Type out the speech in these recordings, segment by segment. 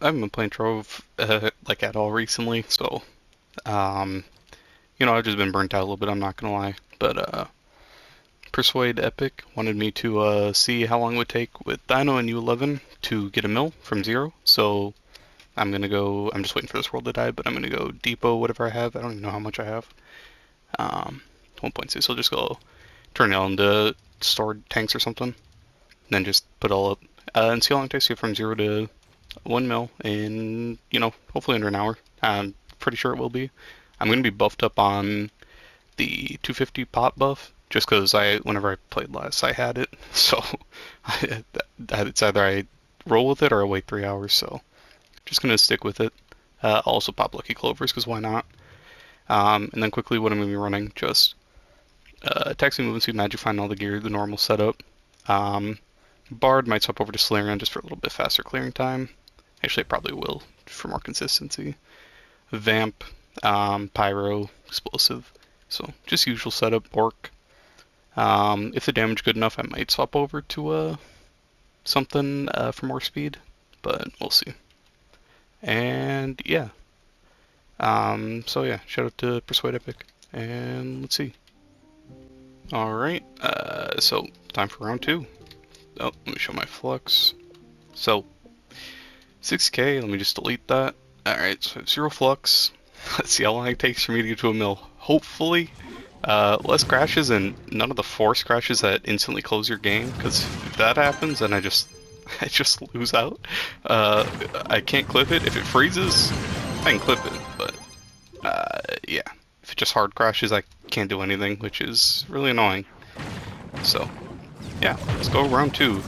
haven't been playing Trove like at all recently, so um, I've just been burnt out a little bit. I'm not gonna lie, but Persuade-Epic wanted me to see how long it would take with Dino and U11 to get a mill from zero. So I'm gonna go. I'm just waiting for this world to die, but I'm gonna go depot whatever I have. I don't even know how much I have. 1.6. So I'll just go turn it on into stored tanks or something, and then just put all up and see how long it takes to get from zero to 1 mil in, hopefully under an hour. I'm pretty sure it will be. I'm going to be buffed up on the 250 pop buff just because whenever I played last, I had it. So it's either I roll with it or I wait 3 hours. So just going to stick with it. I'll also pop Lucky Clovers because why not? And then quickly, what I'm going to be running, just Taxi Movement Speed, Magic Find, all the gear, the normal setup. Bard might swap over to Solarian just for a little bit faster clearing time. Actually, I probably will for more consistency. Vamp, Pyro, Explosive. So just usual setup, Orc. If the damage good enough, I might swap over to something for more speed, but we'll see. And yeah. So yeah, shout out to Persuade-Epic. And let's see. Alright, so time for round two. Oh, let me show my Flux. So 6k, let me just delete that. Alright, so I have 0 Flux. Let's see how long it takes for me to get to a mill. Hopefully, less crashes and none of the force crashes that instantly close your game, because if that happens, then I just lose out. I can't clip it. If it freezes, I can clip it, but yeah. If it just hard crashes, I can't do anything, which is really annoying. So, yeah, let's go round two.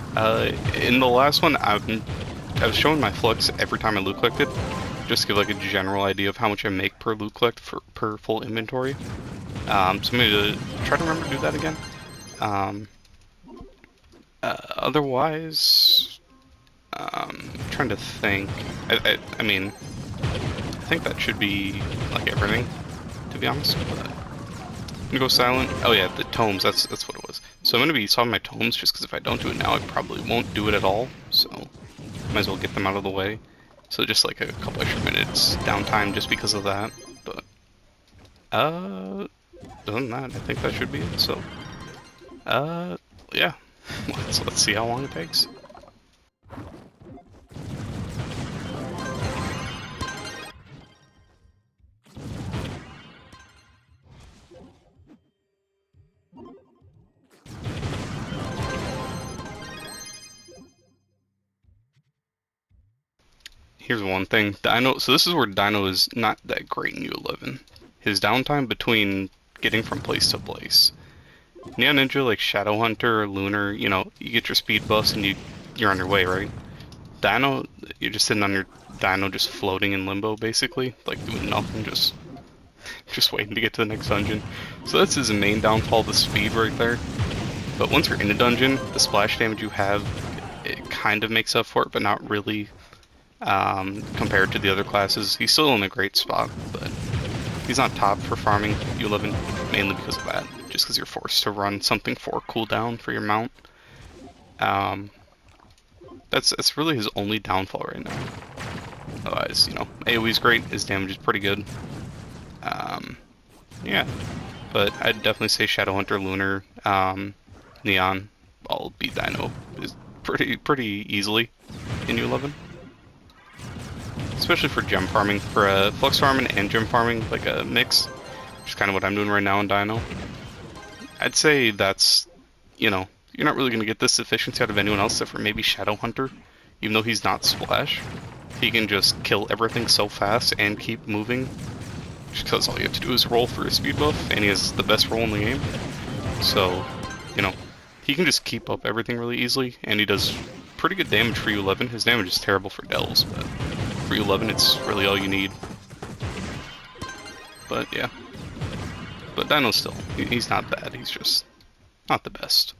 In the last one, I was showing my Flux every time I loot collected, just to give like a general idea of how much I make per loot collect per full inventory. So I'm going to try to remember to do that again. Otherwise, I'm trying to think. I mean, I think that should be like everything, to be honest. But I'm gonna go silent. Oh yeah, the tomes. That's what it was. So I'm gonna be solving my tomes just because if I don't do it now, I probably won't do it at all. So might as well get them out of the way. So just like a couple extra minutes downtime just because of that. But other than that, I think that should be it. So yeah, let's see how long it takes. Here's one thing, Dino. So this is where Dino is not that great in U11. His downtime between getting from place to place. Neon Ninja, like Shadow Hunter or Lunar, you get your speed buffs and you're on your way, right? Dino, you're just sitting on your Dino, just floating in limbo, basically, like doing nothing, just waiting to get to the next dungeon. So that's his main downfall, the speed right there. But once you're in a dungeon, the splash damage you have, it kind of makes up for it, but not really. Compared to the other classes, he's still in a great spot, but he's not top for farming U11 mainly because of that. Just because you're forced to run something for cooldown for your mount. That's really his only downfall right now. Otherwise, AoE's great, his damage is pretty good. Yeah, but I'd definitely say Shadow Hunter, Lunar, Neon, all beat Dino is pretty easily in U11. Especially for gem farming, for flux farming and gem farming, like a mix, which is kind of what I'm doing right now in Dino. I'd say that's, you're not really going to get this efficiency out of anyone else except for maybe Shadow Hunter, even though he's not splash. He can just kill everything so fast and keep moving, just because all you have to do is roll for a speed buff, and he has the best roll in the game. So, he can just keep up everything really easily, and he does pretty good damage for U11. His damage is terrible for Dells, but for U11 it's really all you need. But yeah. But Dino's still, he's not bad, he's just not the best.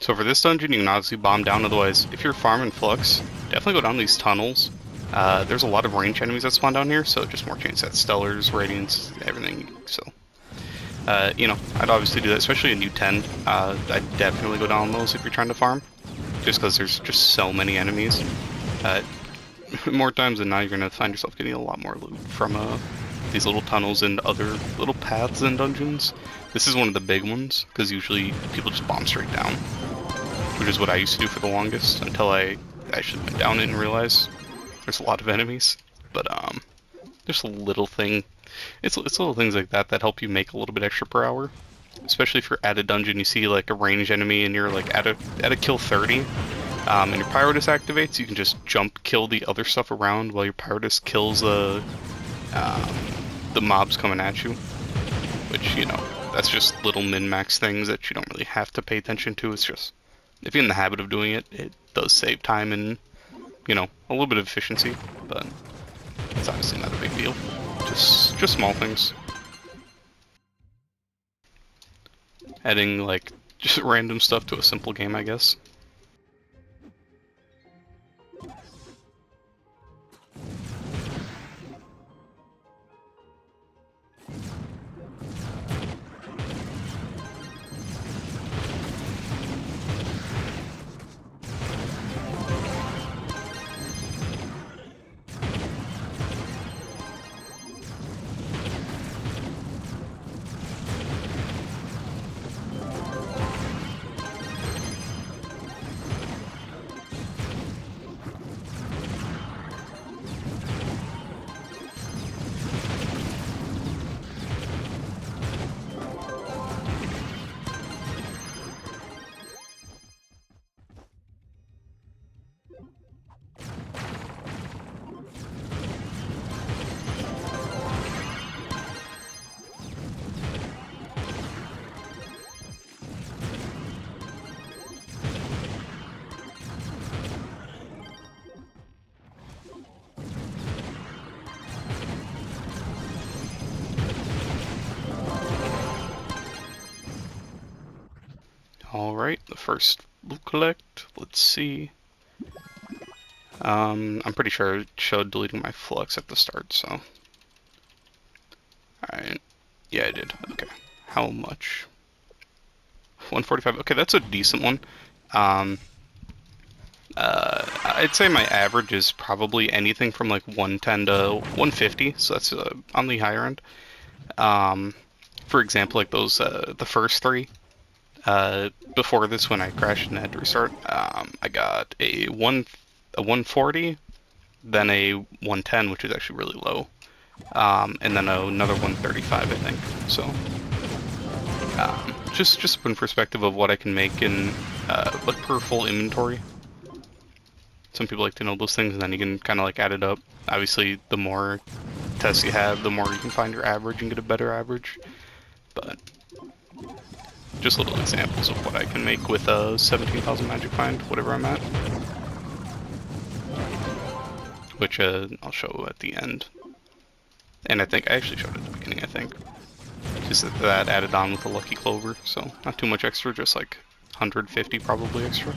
So for this dungeon, you can obviously bomb down. Otherwise, if you're farming Flux, definitely go down these tunnels. There's a lot of range enemies that spawn down here, so just more chance at Stellars, Radiants, everything. So, you know, I'd obviously do that, especially in U10. I'd definitely go down those if you're trying to farm, just because there's just so many enemies. More times than not, you're gonna find yourself getting a lot more loot from these little tunnels and other little paths in dungeons. This is one of the big ones, because usually people just bomb straight down, which is what I used to do for the longest, until I actually went down it and realized there's a lot of enemies. But there's a little thing, it's little things like that that help you make a little bit extra per hour. Especially if you're at a dungeon, you see like a ranged enemy and you're like at a kill 30, and your Pyrotus activates, you can just jump kill the other stuff around while your Pyrotus kills the mobs coming at you. Which, you know, that's just little min-max things that you don't really have to pay attention to. It's just, if you're in the habit of doing it, it does save time and, you know, a little bit of efficiency, but it's obviously not a big deal. Just small things. Adding, like, just random stuff to a simple game, I guess. Alright, the first loot collect, let's see. I'm pretty sure it showed deleting my Flux at the start, so. Alright, yeah I did, okay. How much? 145, okay, that's a decent one. I'd say my average is probably anything from like 110 to 150, so that's on the higher end. For example, like those, the first three, before this when I crashed and had to restart, I got a 140, then a 110, which is actually really low, and then another 135, I think. So, just in perspective of what I can make in like per full inventory. Some people like to know those things, and then you can kind of like add it up. Obviously, the more tests you have, the more you can find your average and get a better average. But just little examples of what I can make with a 17,000 magic find, whatever I'm at. Which I'll show at the end. And I think I actually showed it at the beginning, I think. Just that added on with the Lucky Clover, so not too much extra, just like 150 probably extra.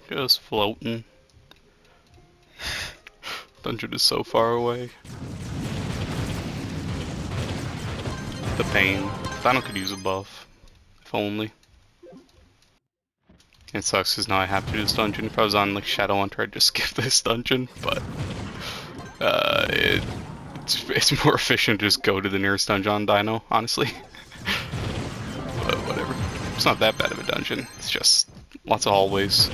Just floating. Dungeon is so far away. The pain. Dino could use a buff. If only. It sucks because now I have to do this dungeon. If I was on like Shadow Hunter, I'd just skip this dungeon, but it's more efficient to just go to the nearest dungeon on Dino, honestly. But whatever. It's not that bad of a dungeon. It's just lots of hallways.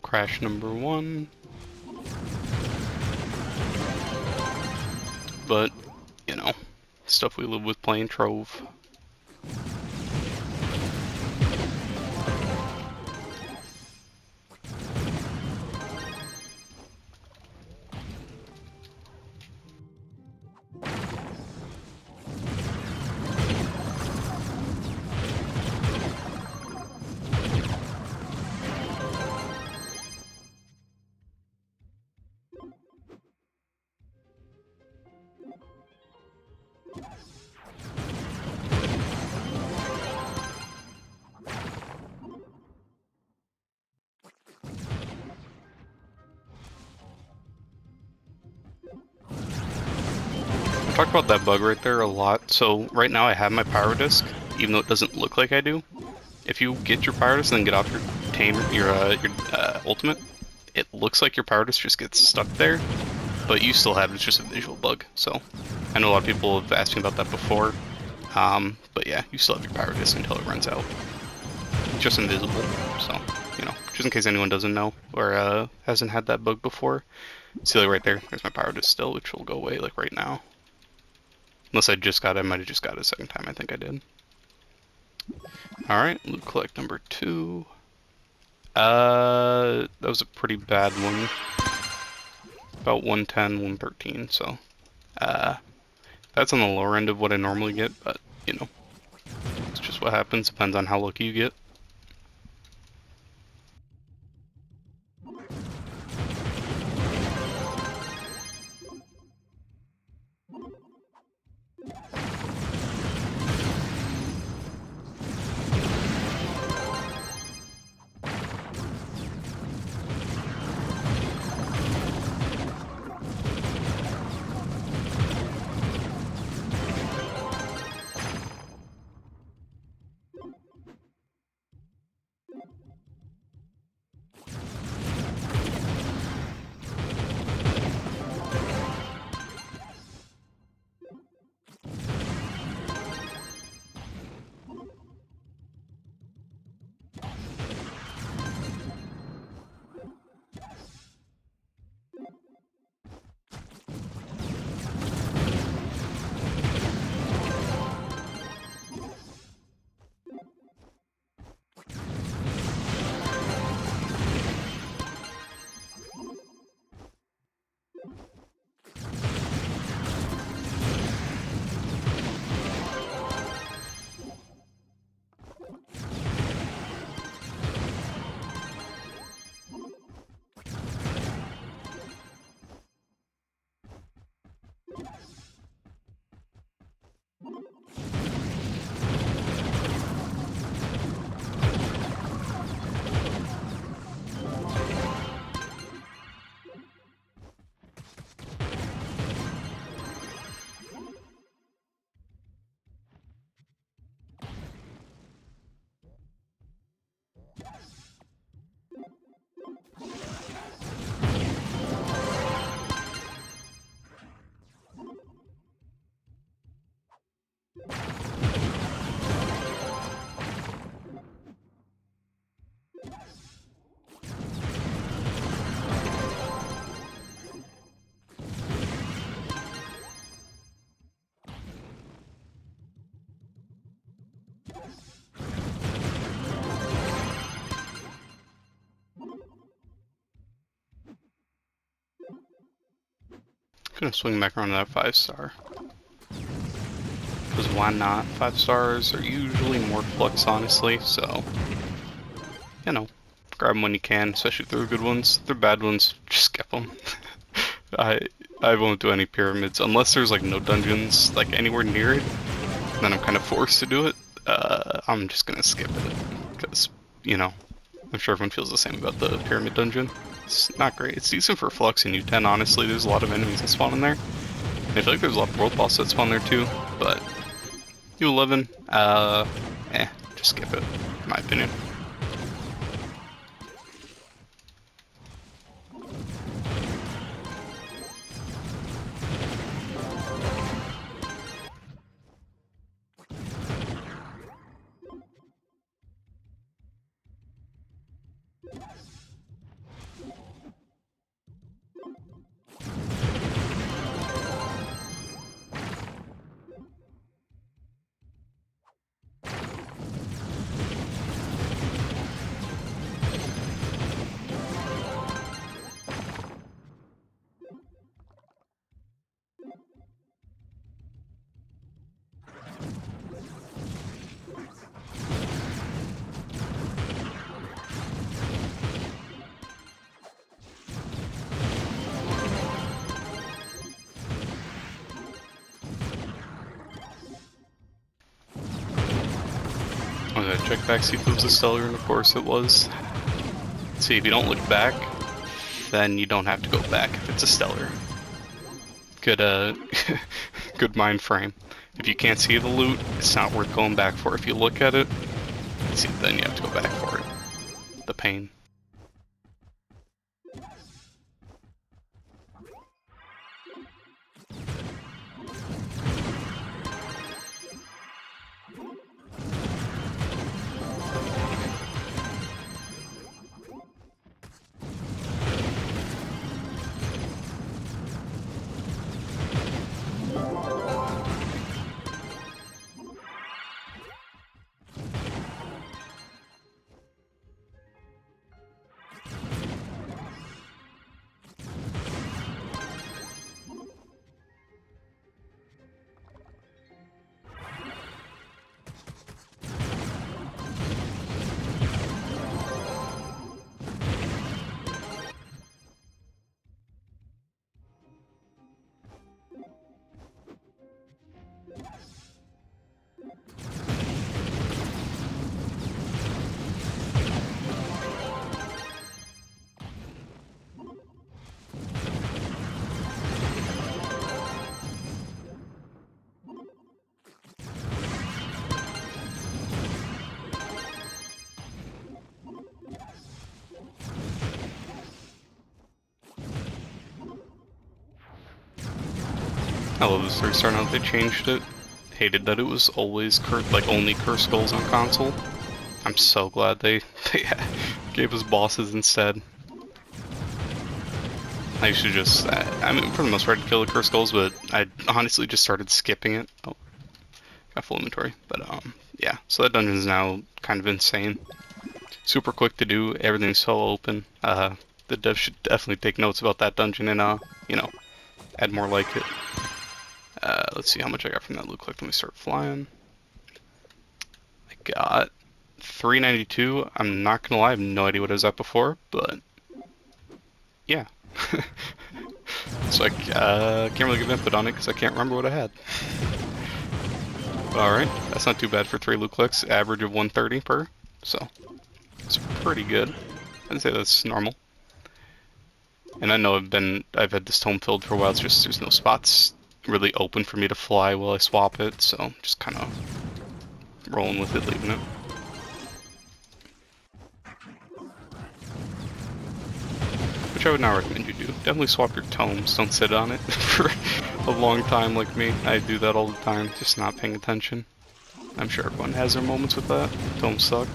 Crash number 1. But, you know, stuff we live with playing Trove. I talked about that bug right there a lot. So right now I have my Pyro Disc, even though it doesn't look like I do. If you get your Pyro Disc and then get off your ultimate, it looks like your Pyro Disc just gets stuck there, but you still have it. It's just a visual bug. So I know a lot of people have asked me about that before, but yeah, you still have your Pyro Disc until it runs out. It's just invisible. So you know, just in case anyone doesn't know or hasn't had that bug before. See, like right there, there's my Pyro Disc still, which will go away like right now. Unless I just got it, I might have just got it a second time. I think I did. Alright, loot collect number 2. That was a pretty bad one. About 110, 113, so that's on the lower end of what I normally get, but you know, it's just what happens, depends on how lucky you get. Gonna swing back around to that 5-star. Because why not? 5 stars are usually more Flux, honestly, so, you know, grab them when you can, especially if they're good ones. If they're bad ones, just skip them. I won't do any pyramids unless there's like no dungeons like anywhere near it. Then I'm kind of forced to do it. I'm just gonna skip it because, you know, I'm sure everyone feels the same about the pyramid dungeon. It's not great. It's decent for Flux in U10, honestly. There's a lot of enemies that spawn in there. And I feel like there's a lot of world boss that spawn there too, but U11, just skip it, in my opinion. I'm gonna check back, see if it was a stellar, and of course it was. See, if you don't look back, then you don't have to go back if it's a stellar. Good, good mind frame. If you can't see the loot, it's not worth going back for. If you look at it, see, then you have to go back for it. The pain. I love this third star now that they changed it. Hated that it was always like only cursed skulls on console. I'm so glad they gave us bosses instead. I used to just, I mean, for the most part, I'd kill the cursed skulls, but I honestly just started skipping it. Oh, got full inventory. But yeah, so that dungeon is now kind of insane. Super quick to do. Everything's so open. The dev should definitely take notes about that dungeon and you know, add more like it. Let's see how much I got from that loot click. Let me start flying. I got 392. I'm not gonna lie, I have no idea what I was at before, but yeah. So I can't really give input on it because I can't remember what I had. Alright, that's not too bad for 3 loot clicks, average of 130 per, so it's pretty good. I'd say that's normal. And I know I've had this tome filled for a while, it's just there's no spots really open for me to fly while I swap it, so just kind of rolling with it, leaving it. Which I would not recommend you do. Definitely swap your tomes, don't sit on it for a long time like me. I do that all the time, just not paying attention. I'm sure everyone has their moments with that. Tomes suck.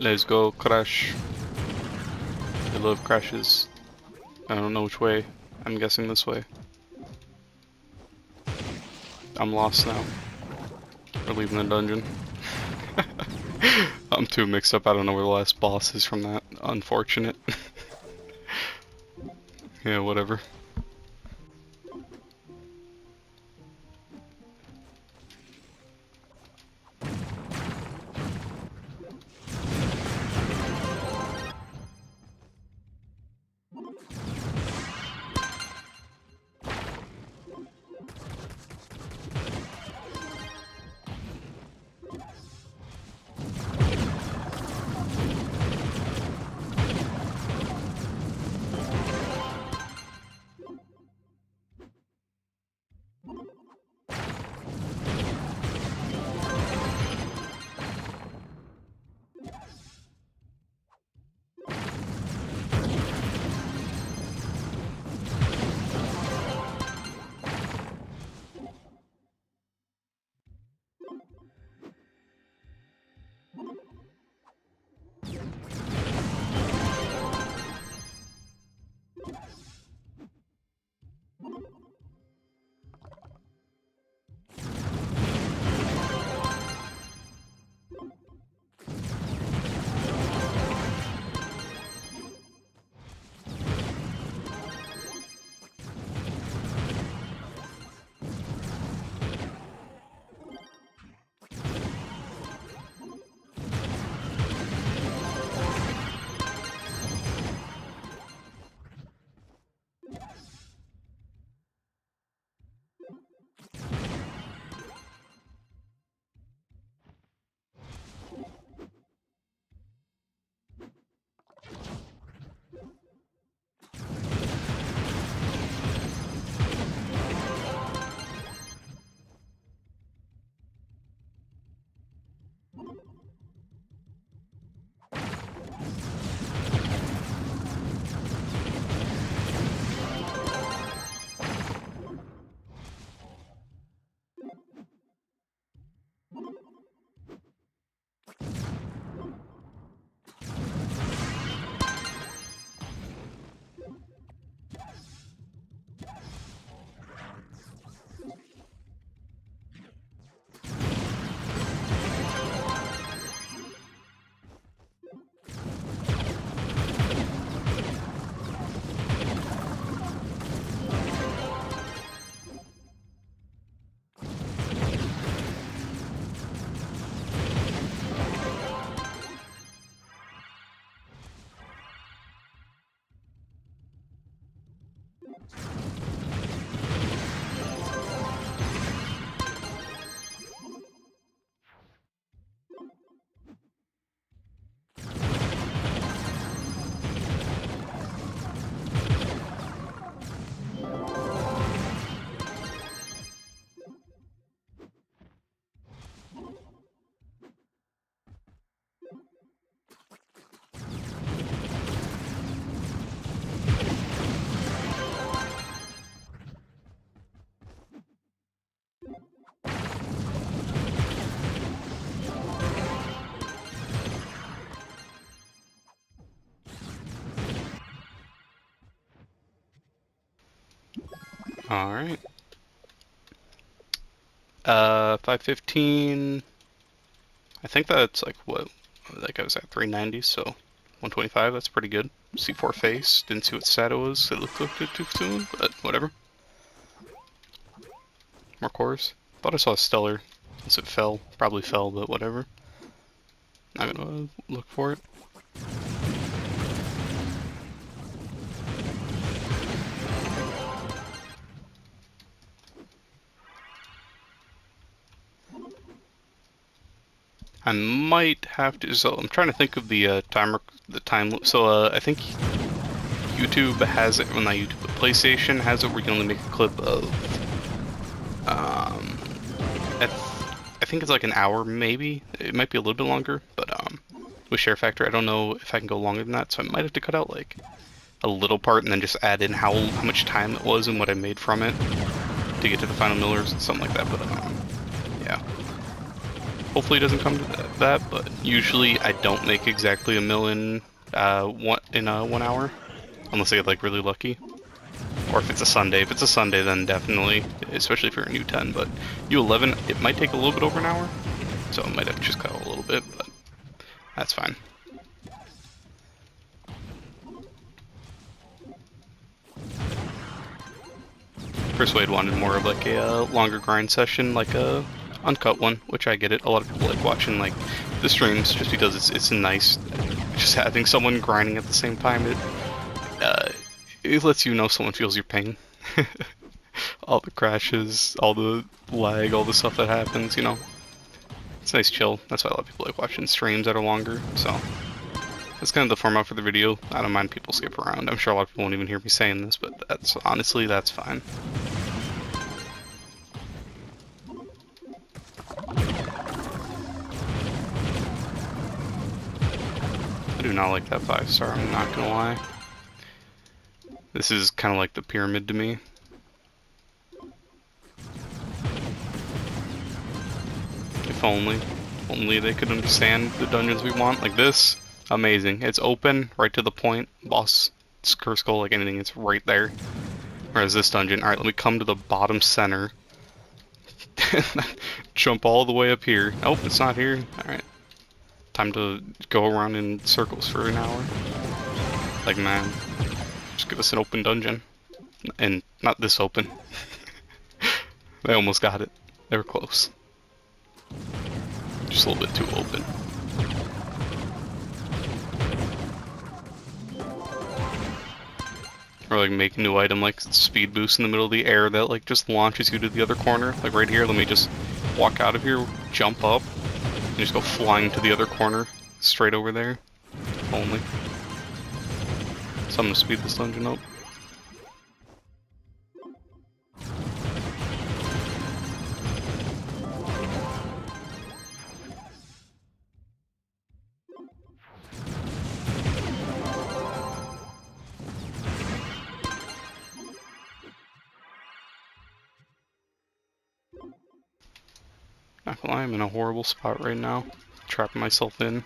Let's go, crash. I love crashes. I don't know which way. I'm guessing this way. I'm lost now. We're leaving the dungeon. I'm too mixed up. I don't know where the last boss is from that. Unfortunate. Yeah, whatever. Alright. 515. I think that's like what that guy was at 390, so 125, that's pretty good. C4 face, didn't see what stat it was. It looked too soon, but whatever. More cores. Thought I saw a stellar. Unless it fell. Probably fell, but whatever. Not gonna look for it. I might have to. So I'm trying to think of the time. So I think YouTube has it. Well, not YouTube, but PlayStation has it where you can only make a clip of. I think it's like an hour, maybe. It might be a little bit longer, but with share factor, I don't know if I can go longer than that. So I might have to cut out like a little part and then just add in how much time it was and what I made from it to get to the final millers and something like that. But yeah. Hopefully it doesn't come to that, but usually I don't make exactly a mill in 1 hour, unless I get like really lucky. Or if it's a Sunday. If it's a Sunday, then definitely, especially if you're in U10. But U11, it might take a little bit over an hour, so I might have to just cut a little bit, but that's fine. Persuade wanted more of like a longer grind session, like a uncut one, which I get it. A lot of people like watching like the streams just because it's nice. Just having someone grinding at the same time, it lets you know someone feels your pain. All the crashes, all the lag, all the stuff that happens, you know. It's nice chill. That's why a lot of people like watching streams that are longer, so. That's kind of the format for the video. I don't mind people skip around. I'm sure a lot of people won't even hear me saying this, but that's honestly, that's fine. I do not like that 5-star, I'm not gonna lie. This is kind of like the pyramid to me. If only they could understand the dungeons we want. Like this, amazing. It's open, right to the point. Boss, curse goal, like anything, it's right there. Whereas this dungeon, alright, let me come to the bottom center. Jump all the way up here. Nope, it's not here. Alright. Time to go around in circles for an hour. Like, man, just give us an open dungeon. And not this open. They almost got it. They were close. Just a little bit too open. Or like make a new item like speed boost in the middle of the air that like just launches you to the other corner. Like right here, let me just walk out of here, jump up, and just go flying to the other corner, straight over there. If only. So I'm gonna speed this dungeon up. Not gonna lie, I'm in a horrible spot right now. Trapping myself in.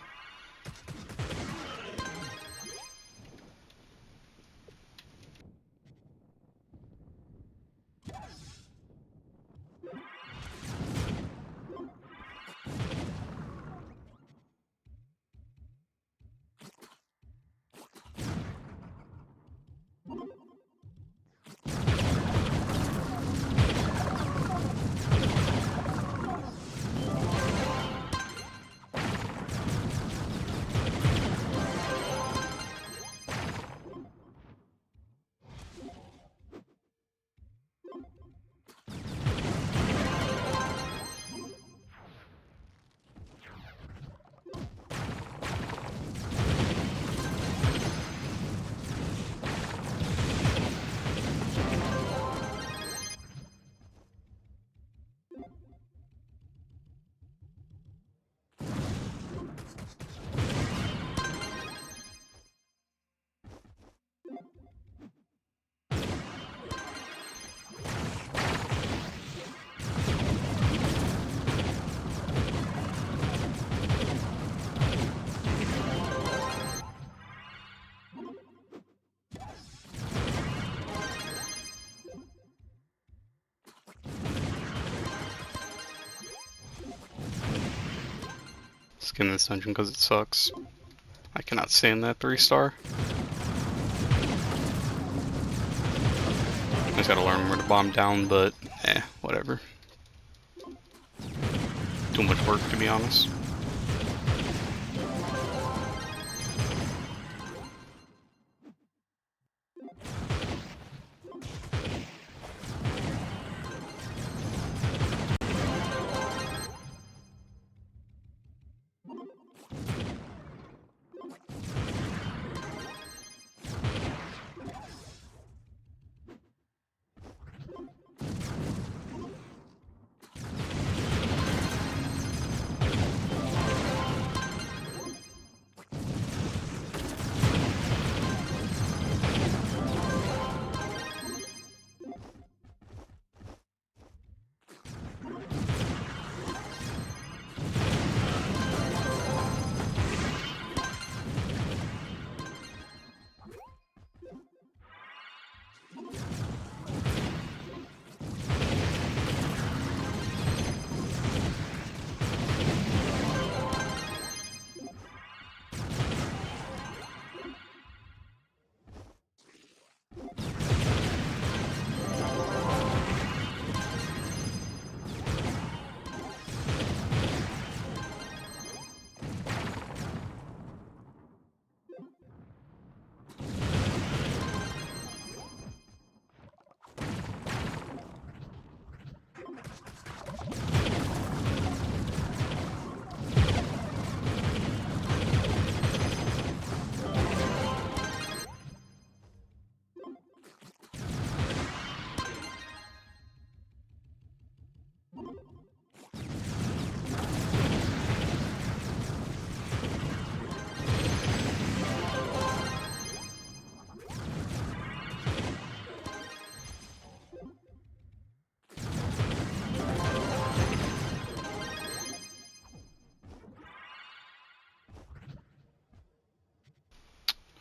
skin this dungeon because it sucks. I cannot stand that 3-star. I just gotta learn where to bomb down, but whatever. Too much work, to be honest.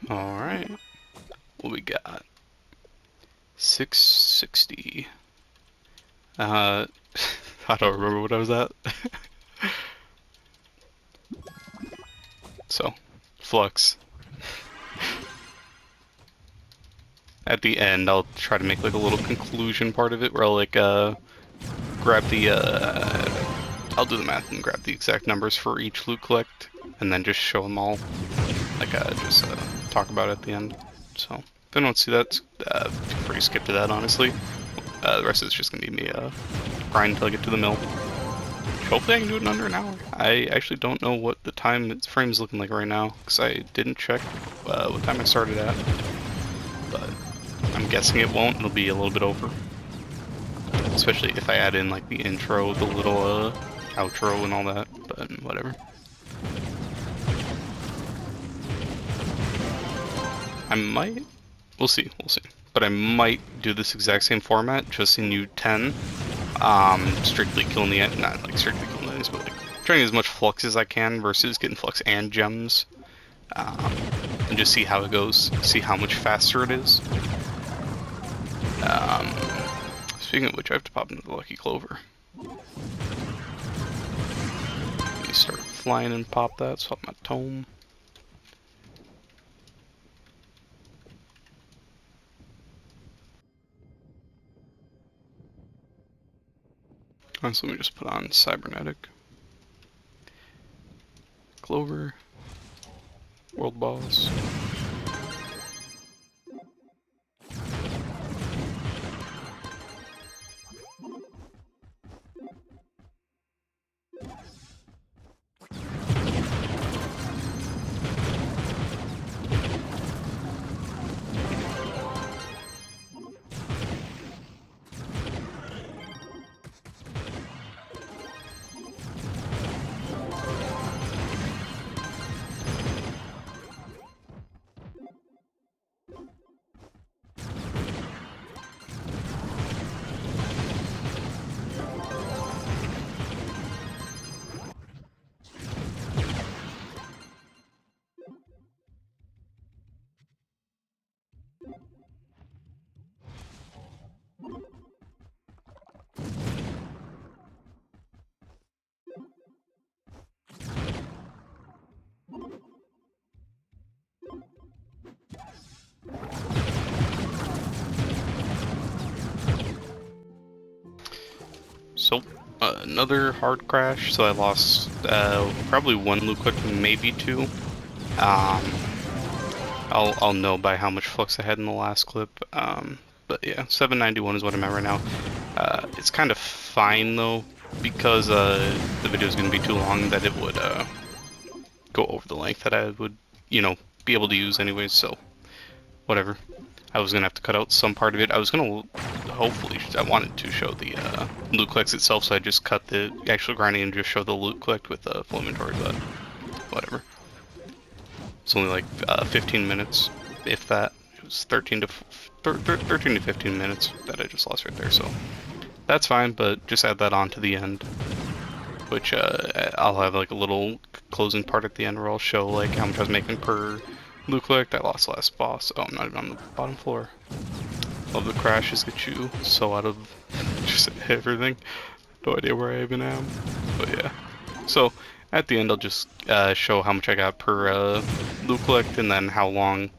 Alright, what we got? 660. I don't remember what I was at. So, Flux. At the end, I'll try to make like a little conclusion part of it where I'll like grab the I'll do the math and grab the exact numbers for each loot collect and then just show them all. Like just talk about it at the end. So if anyone wants to see that, feel free to skip to that, honestly. The rest is just going to be me grind until I get to the mill. Hopefully I can do it in under an hour. I actually don't know what the frame is looking like right now, because I didn't check what time I started at. But I'm guessing it won't, it'll be a little bit over. Especially if I add in like the intro, the little outro and all that, but whatever. I might, we'll see. But I might do this exact same format, just in U10. Strictly killing the, not like strictly killing the enemies, but like trying as much Flux as I can versus getting Flux and gems. And just see how it goes, see how much faster it is. Speaking of which, I have to pop into the Lucky Clover. Let me start flying and pop that, swap my tome. So let me just put on Cybernetic. Clover. World Boss. So, another hard crash, so I lost probably one loot click, maybe two. I'll know by how much flux I had in the last clip. But yeah, 791 is what I'm at right now. It's kind of fine though, because the video is going to be too long that it would go over the length that I would, you know, be able to use anyways, so whatever. I was going to have to cut out some part of it. I was going to, hopefully, I wanted to show the loot collects itself, so I just cut the actual grinding and just show the loot collect with the full inventory, but whatever. It's only like 15 minutes, if that. It was 13 to 15 minutes that I just lost right there, so that's fine, but just add that on to the end, which I'll have like a little closing part at the end where I'll show like how much I was making per loot collect. I lost last boss. Oh, I'm not even on the bottom floor. Love the crashes get you so out of just everything. No idea where I even am, but yeah. So at the end I'll just show how much I got per loot collect, and then how long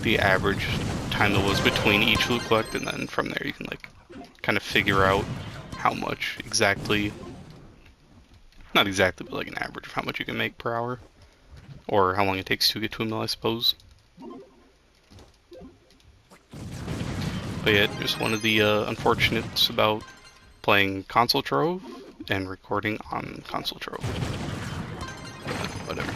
the average time it was between each loot collect, and then from there you can like kind of figure out how much exactly, not exactly, but like an average of how much you can make per hour, or how long it takes to get to a mill, I suppose. But yeah, just one of the unfortunates about playing console Trove and recording on console Trove. Whatever.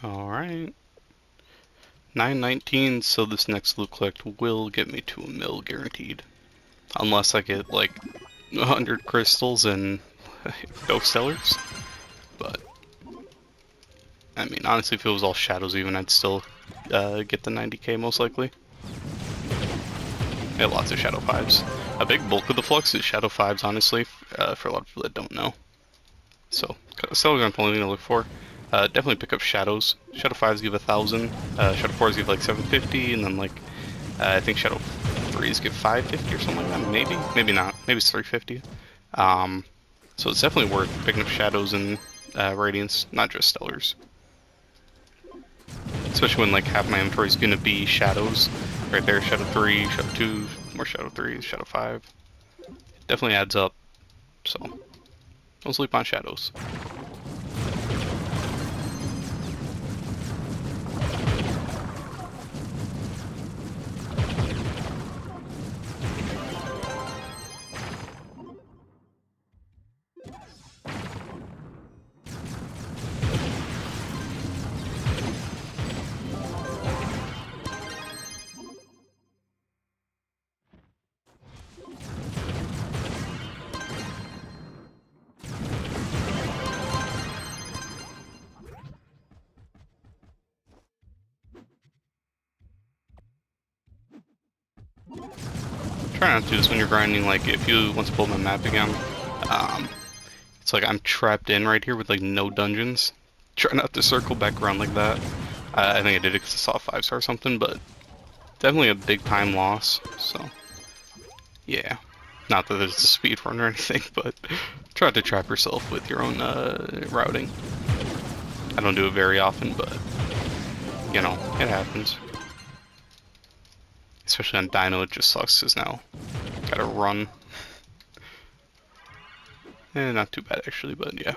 Alright. 919, so this next loot collect will get me to a mil guaranteed. Unless I get like 100 crystals and no sellers. But, I mean, honestly, if it was all shadows even, I'd still get the 90k most likely. I have lots of shadow 5s. A big bulk of the Flux is shadow 5s, honestly, for a lot of people that don't know. So, sellers aren't the only thing to look for. Definitely pick up shadows. Shadow 5s give 1,000, shadow 4s give like 750, and then like, I think shadow 3s give 550 or something like that, maybe? Maybe not, maybe it's 350. So it's definitely worth picking up shadows and radiance, not just stellars. Especially when like half my inventory is gonna be shadows. Right there, shadow 3, shadow 2, more shadow 3s, shadow 5. It definitely adds up, so don't sleep on shadows. Try not to do this when you're grinding. Like, if you want to pull my map again, it's like I'm trapped in right here with like no dungeons. Try not to circle back around like that. I think I did it because I saw a 5-star or something, but definitely a big time loss. So yeah, not that it's a speed run or anything, but try to trap yourself with your own routing. I don't do it very often, but you know, it happens. Especially on Dino, it just sucks because now gotta run. Not too bad actually, but yeah.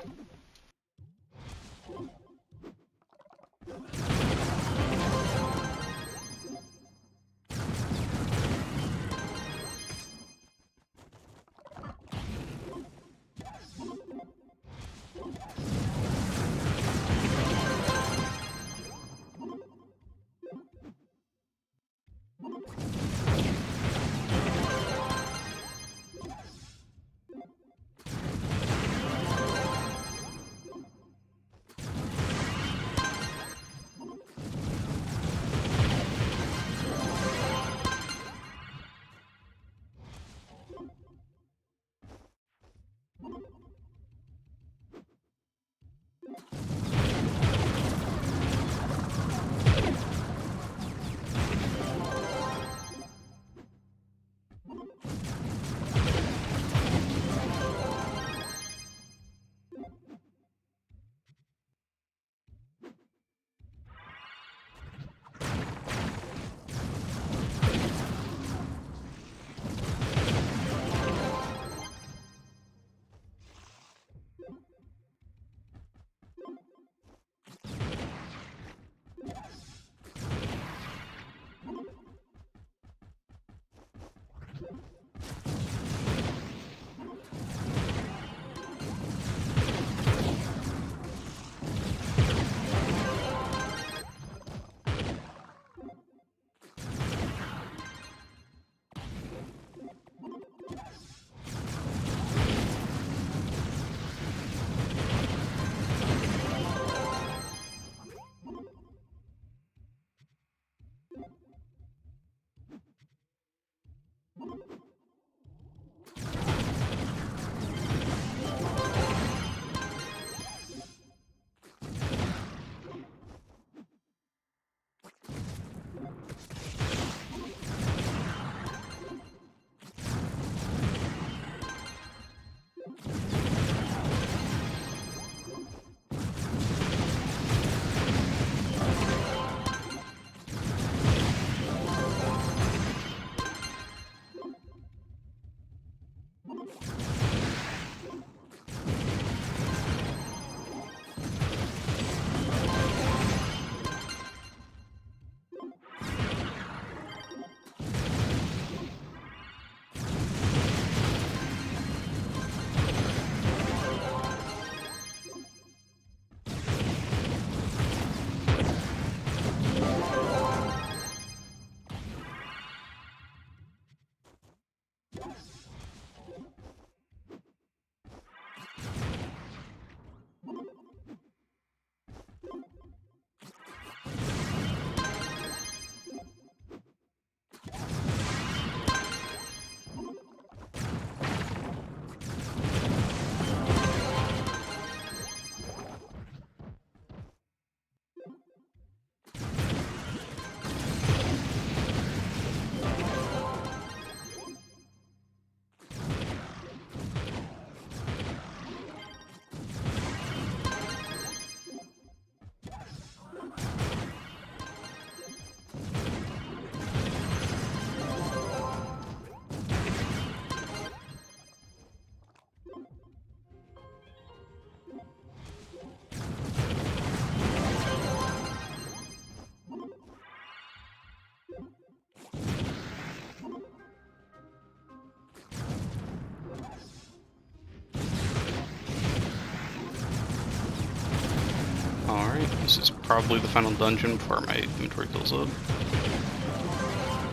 Alright, this is probably the final dungeon before my inventory fills up.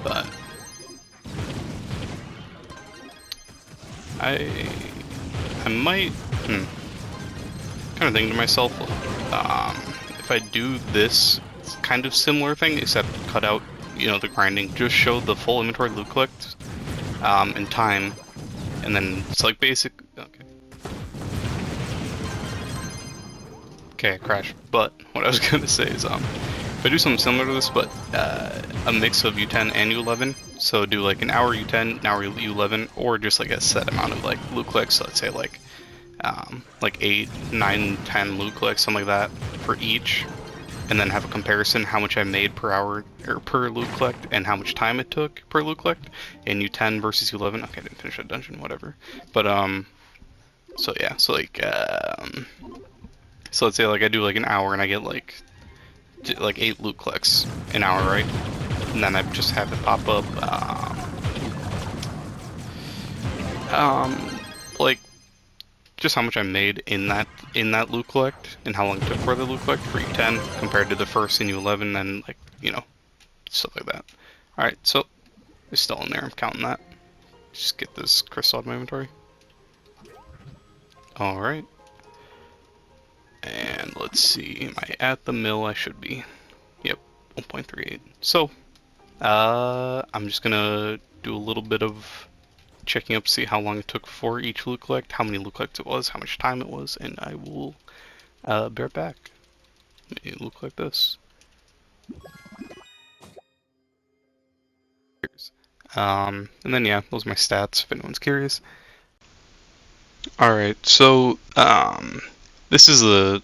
But I might kind of thinking to myself, if I do this kind of similar thing, except cut out, you know, the grinding, just show the full inventory loot collect in time, and then it's like basic. Okay, I crashed. But what I was gonna say is, if I do something similar to this, but a mix of U10 and U11, so do like an hour U10, an hour U11, or just like a set amount of like loot clicks. So let's say like 8, 9, 10 loot clicks, something like that for each, and then have a comparison how much I made per hour or per loot collect and how much time it took per loot collect in U10 versus U11. Okay, I didn't finish that dungeon, whatever. But so yeah, so like so let's say like I do like an hour and I get like 8 loot clicks an hour, right? And then I just have it pop up like just how much I made in that loot collect and how long it took for the loot collect for U10 compared to the first in U11 and like, you know, stuff like that. Alright, so it's still in there, I'm counting that. Just get this crystal out of my inventory. Alright. And let's see, am I at the mill? I should be. Yep, 1.38. So, I'm just gonna do a little bit of checking up, see how long it took for each loot collect, how many loot collects it was, how much time it was, and I will be right back. Let me loot collect this. And then yeah, those are my stats if anyone's curious. Alright, so this is the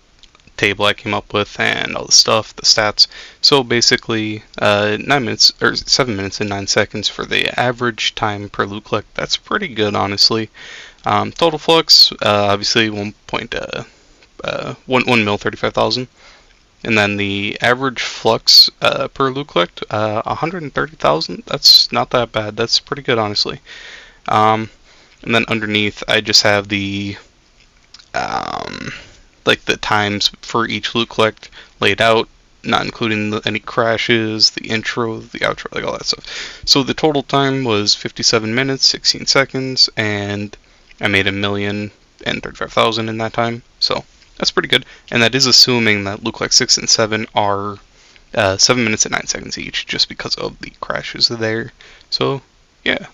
table I came up with and all the stuff, the stats. So basically 9 minutes or 7 minutes and 9 seconds for the average time per loot collect. That's pretty good, honestly. Total flux obviously 1 mil 35,000, and then the average flux per loot collect 130,000. That's not that bad. That's pretty good, honestly. And then underneath I just have the like the times for each loot collect laid out, not including any crashes, the intro, the outro, like all that stuff. So the total time was 57 minutes, 16 seconds, and I made 1,035,000 in that time. So that's pretty good. And that is assuming that loot collect 6 and 7 are 7 minutes and 9 seconds each, just because of the crashes there. So yeah.